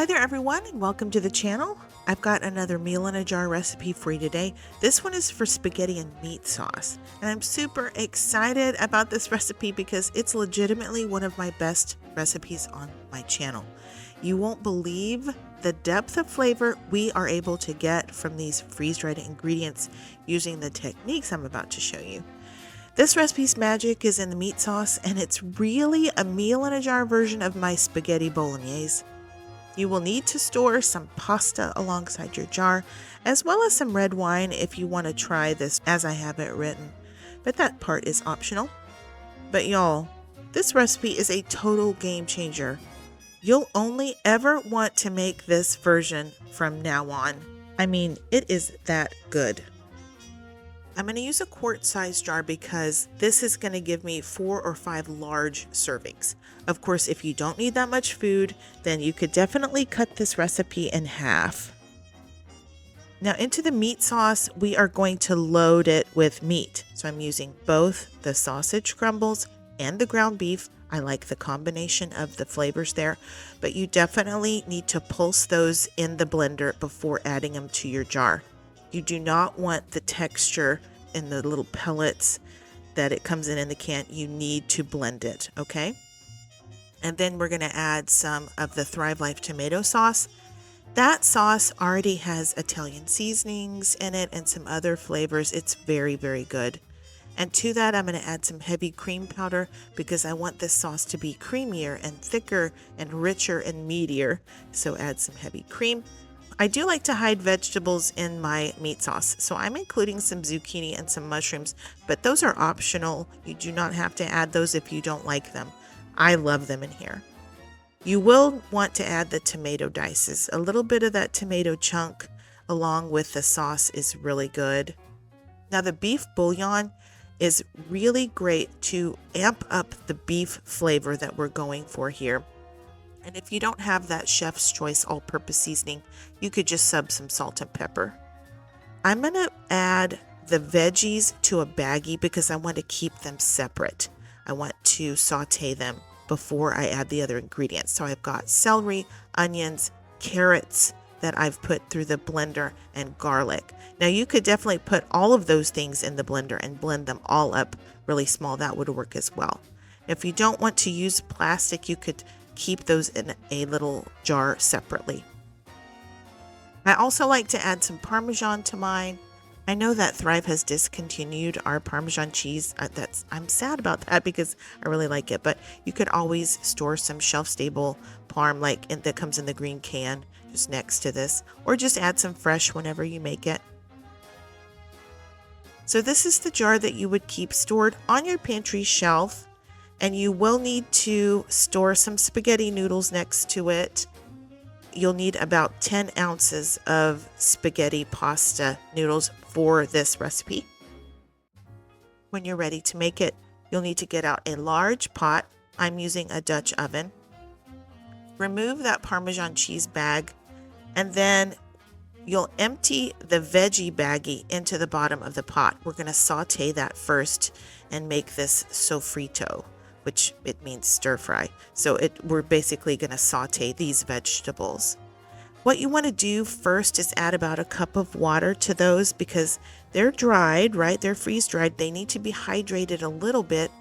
there everyone, and welcome to the channel. I've got another meal in a jar recipe for you today. This one is for spaghetti and meat sauce, and I'm super excited about this recipe because it's legitimately one of my best recipes on my channel. You won't believe the depth of flavor we are able to get from these freeze-dried ingredients using the techniques I'm about to show you. This recipe's magic is in the meat sauce, and it's really a meal in a jar version of my spaghetti bolognese. You will need to store some pasta alongside your jar, as well as some red wine if you want to try this as I have it written, but that part is optional. But y'all, this recipe is a total game changer. You'll only ever want to make this version from now on. I mean, it is that good. I'm going to use a quart-sized jar because this is going to give me 4 or 5 large servings. Of course, if you don't need that much food, then you could definitely cut this recipe in half. Now into the meat sauce, we are going to load it with meat. So I'm using both the sausage crumbles and the ground beef. I like the combination of the flavors there, but you definitely need to pulse those in the blender before adding them to your jar. You do not want the texture in the little pellets that it comes in the can. You need to blend it, okay? And then we're going to add some of the Thrive Life tomato sauce. That sauce already has Italian seasonings in it and some other flavors. It's very, very good. And to that, I'm going to add some heavy cream powder because I want this sauce to be creamier and thicker and richer and meatier. So add some heavy cream. I do like to hide vegetables in my meat sauce, so I'm including some zucchini and some mushrooms, but those are optional. You do not have to add those if you don't like them. I love them in here. You will want to add the tomato dices. A little bit of that tomato chunk along with the sauce is really good. Now the beef bouillon is really great to amp up the beef flavor that we're going for here. And if you don't have that chef's choice all-purpose seasoning, you could just sub some salt and pepper. I'm going to add the veggies to a baggie because I want to keep them separate. I want to saute them before I add the other ingredients. So I've got celery, onions, carrots that I've put through the blender, and garlic. Now you could definitely put all of those things in the blender and blend them all up really small. That would work as well. If you don't want to use plastic, you could keep those in a little jar separately. I also like to add some parmesan to mine. I know that Thrive has discontinued our parmesan cheese. I'm sad about that because I really like it, but you could always store some shelf-stable parm that comes in the green can just next to this, or just add some fresh whenever you make it. So this is the jar that you would keep stored on your pantry shelf. And you will need to store some spaghetti noodles next to it. You'll need about 10 ounces of spaghetti pasta noodles for this recipe. When you're ready to make it, you'll need to get out a large pot. I'm using a Dutch oven. Remove that Parmesan cheese bag, and then you'll empty the veggie baggie into the bottom of the pot. We're going to saute that first and make this sofrito, which it means stir fry. So we're basically going to saute these vegetables. What you want to do first is add about a cup of water to those because they're dried, right? They're freeze dried. They need to be hydrated a little bit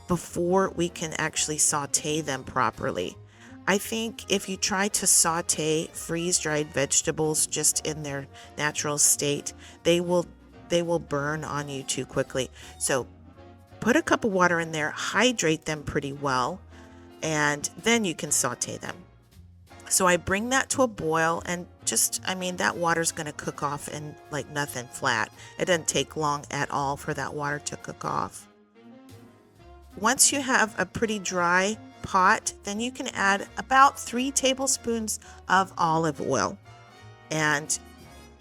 before we can actually saute them properly. I think if you try to saute freeze dried vegetables just in their natural state, they will burn on you too quickly. So put a cup of water in there, hydrate them pretty well, and then you can saute them. So I bring that to a boil, and that water's going to cook off in like nothing, flat. It doesn't take long at all for that water to cook off. Once you have a pretty dry pot, then you can add about 3 tablespoons of olive oil. And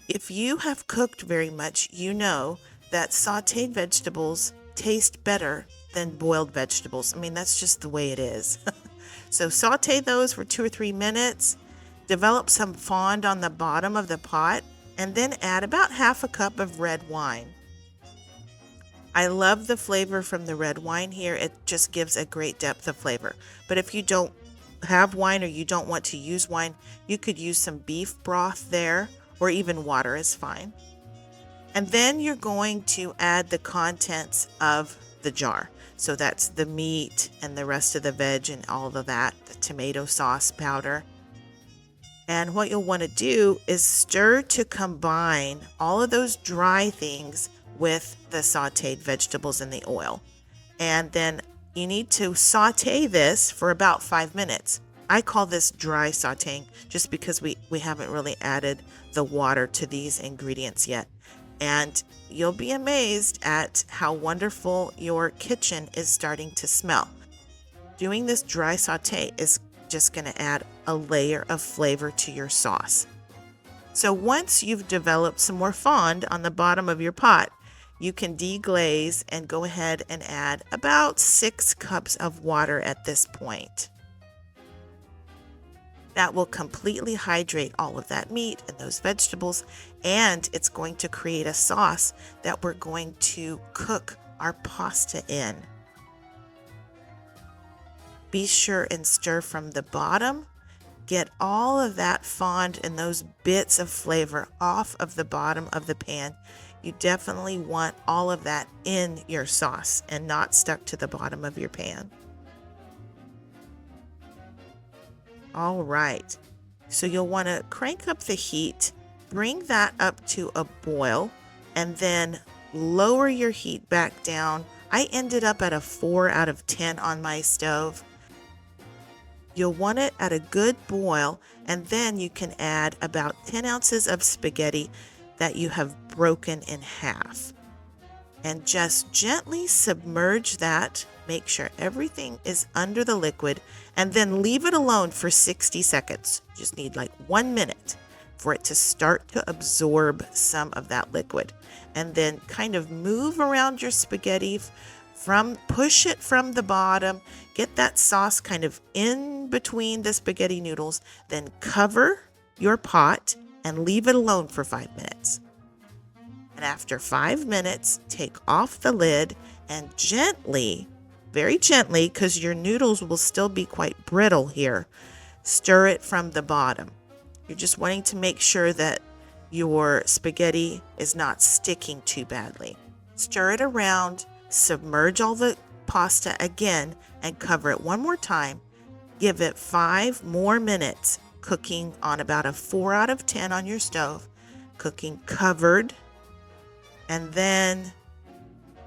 if you have cooked very much, you know that sauteed vegetables taste better than boiled vegetables. I mean, that's just the way it is. So saute those for 2 or 3 minutes, develop some fond on the bottom of the pot, and then add about half a cup of red wine. I love the flavor from the red wine here. It just gives a great depth of flavor. But if you don't have wine or you don't want to use wine, you could use some beef broth there, or even water is fine. And then you're going to add the contents of the jar. So that's the meat and the rest of the veg and all of that, the tomato sauce powder. And what you'll want to do is stir to combine all of those dry things with the sauteed vegetables in the oil. And then you need to saute this for about 5 minutes. I call this dry sauteing just because we haven't really added the water to these ingredients yet. And you'll be amazed at how wonderful your kitchen is starting to smell. Doing this dry saute is just going to add a layer of flavor to your sauce. So once you've developed some more fond on the bottom of your pot, you can deglaze and go ahead and add about 6 cups of water at this point. That will completely hydrate all of that meat and those vegetables, and it's going to create a sauce that we're going to cook our pasta in. Be sure and stir from the bottom. Get all of that fond and those bits of flavor off of the bottom of the pan. You definitely want all of that in your sauce and not stuck to the bottom of your pan. All right, so you'll want to crank up the heat, bring that up to a boil, and then lower your heat back down. I ended up at a 4 out of 10 on my stove. You'll want it at a good boil, and then you can add about 10 ounces of spaghetti that you have broken in half. And just gently submerge that. Make sure everything is under the liquid, and then leave it alone for 60 seconds. You just need like 1 minute for it to start to absorb some of that liquid. And then kind of move around your spaghetti push it from the bottom, get that sauce kind of in between the spaghetti noodles, then cover your pot and leave it alone for 5 minutes. And after 5 minutes, take off the lid and gently, very gently, because your noodles will still be quite brittle here, stir it from the bottom. You're just wanting to make sure that your spaghetti is not sticking too badly. Stir it around, submerge all the pasta again, and cover it one more time. Give it 5 more minutes cooking on about a 4 out of 10 on your stove, cooking covered, and then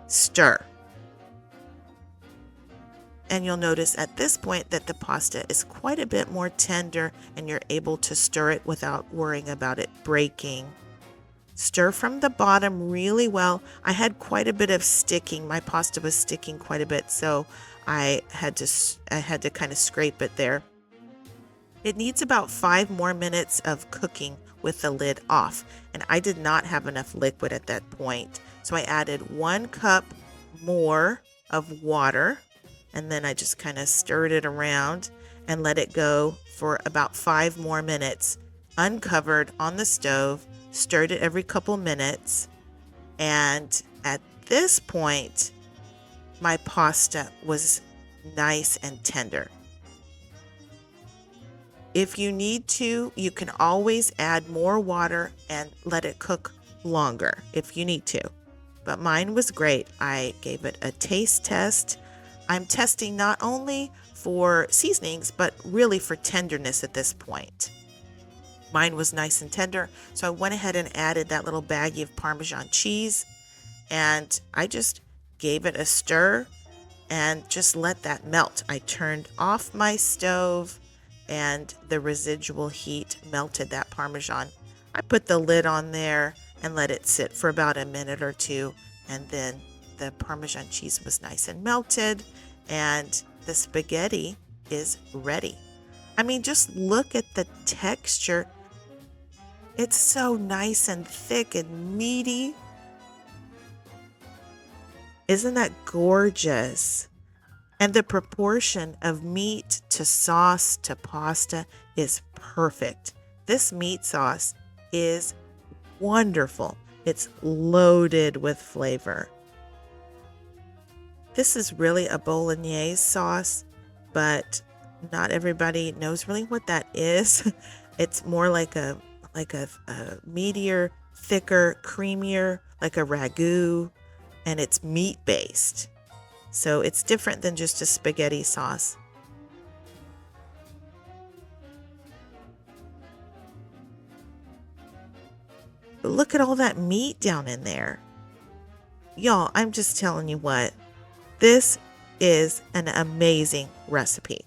stir. And you'll notice at this point that the pasta is quite a bit more tender and you're able to stir it without worrying about it breaking. Stir from the bottom really well. I had quite a bit of sticking. My pasta was sticking quite a bit, so I had to kind of scrape it there. It needs about 5 more minutes of cooking with the lid off, and I did not have enough liquid at that point, so I added 1 cup more of water, and then I just kind of stirred it around and let it go for about 5 more minutes, uncovered on the stove. Stirred it every couple minutes, and at this point my pasta was nice and tender. If you need to, you can always add more water and let it cook longer if you need to, but mine was great. I gave it a taste test. I'm testing not only for seasonings but really for tenderness at this point. Mine was nice and tender, so I went ahead and added that little baggie of Parmesan cheese, and I just gave it a stir and just let that melt. I turned off my stove, and the residual heat melted that Parmesan. I put the lid on there and let it sit for about a minute or two, and then the Parmesan cheese was nice and melted, and the spaghetti is ready. I mean, just look at the texture. It's so nice and thick and meaty. Isn't that gorgeous? And the proportion of meat to sauce to pasta is perfect. This meat sauce is wonderful. It's loaded with flavor. This is really a Bolognese sauce, but Not everybody knows really what that is. It's more like a meatier, thicker, creamier, like a ragu, and it's meat based. So it's different than just a spaghetti sauce. But look at all that meat down in there. Y'all, I'm just telling you what, this is an amazing recipe.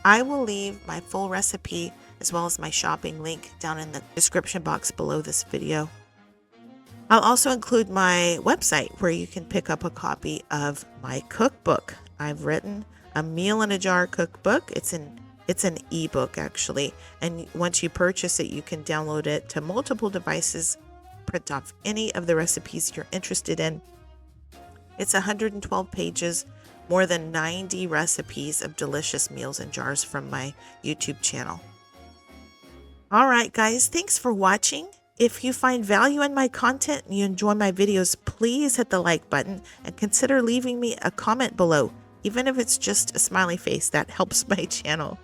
I will leave my full recipe as well as my shopping link down in the description box below this video. I'll also include my website where you can pick up a copy of my cookbook. I've written a meal in a jar cookbook. It's an ebook actually, and once you purchase it, you can download it to multiple devices, print off any of the recipes you're interested in. It's 112 pages, more than 90 recipes of delicious meals in jars from my YouTube channel. All right, guys, thanks for watching. If you find value in my content and you enjoy my videos, please hit the like button and consider leaving me a comment below, even if it's just a smiley face. That helps my channel.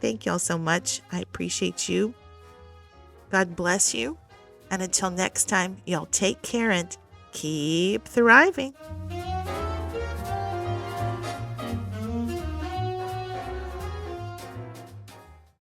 Thank y'all so much. I appreciate you. God bless you. And until next time, y'all take care and keep thriving.